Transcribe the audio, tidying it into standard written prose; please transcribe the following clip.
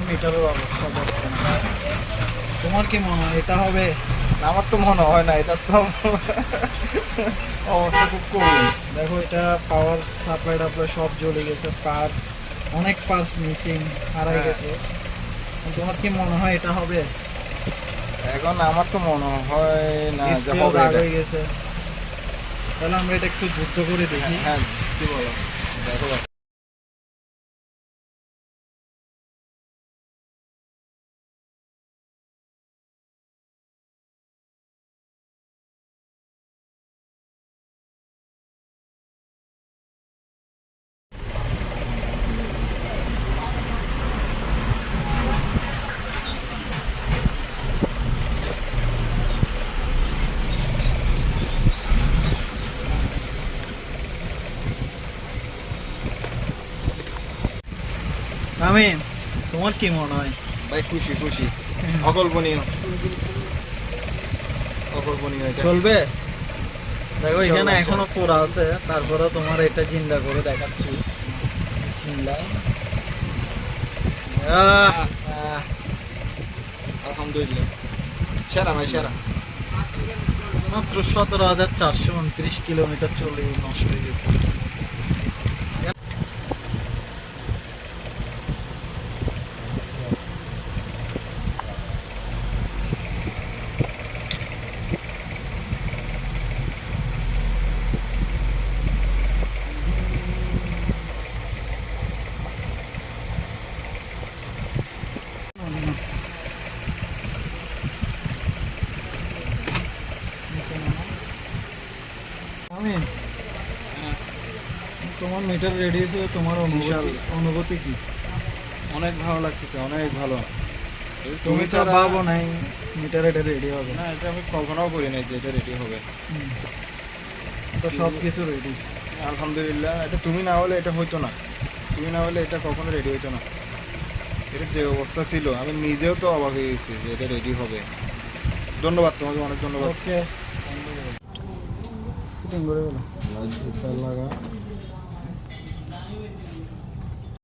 মিটারের অবস্থা বর্তমানে। তোমার কি মনে হয় এটা হবে? আমার তো মনে হয় না, এটা তো অবস্থা খুব করুন। দেখো এটা পাওয়ার সাপ্লাই টাপ্লাই সব জ্বলে গেছে, পার্স অনেক পার্স মিসিং হারাই হ্যাঁ। গেছে। তোমার কি মনে হয় এটা হবে? এখন আমার তো মনে হয় না যে ডিসপ্লে হবে দাগ এটা। হয়ে গেছে। তাহলে আমরা এটা একটু যুদ্ধ করে দেখি। হ্যাঁ, কি বলো, দেখো। আমি তোমার কি মনে হয়? ভাই খুশি খুশি, অকল্পনীয় অকল্পনীয় এটা। চলবে? দেখো এখানে ইনশাআল্লাহ এখনো পোড়া আছে, তারপরে তোমার এটা জিন্দা করে দেখাচ্ছি। বিসমিল্লাহ। আহ, আলহামদুলিল্লাহ, সেরা ভাই সেরা। মাত্র 17,429 কিলোমিটার চলে নষ্ট হয়ে গেছে। আমি তোমার মিটার রেডি হয়েছে, তোমার ইনশাআল্লাহ। অনুভূতি কি? অনেক ভালো লাগতেছে, অনেক ভালো। তুমি তো ছাড়া- ভাবো নাই মিটার এটা রেডি হবে? না, এটা আমি কল্পনাও করি নাই যে এটা রেডি হবে। হুম। তো সব কিছু রেডি। আলহামদুলিল্লাহ, এটা তুমি না হলে এটা হইতো না। তুমি না হলে এটা কখনো রেডি হইতো না। এটা যে অবস্থা ছিল, আমি নিজেও তো অবাক হয়ে গেছি যে এটা রেডি হবে। ধন্যবাদ তোমাকে, অনেক ধন্যবাদ। ওকে। ফিটিং করে গেল লাগা।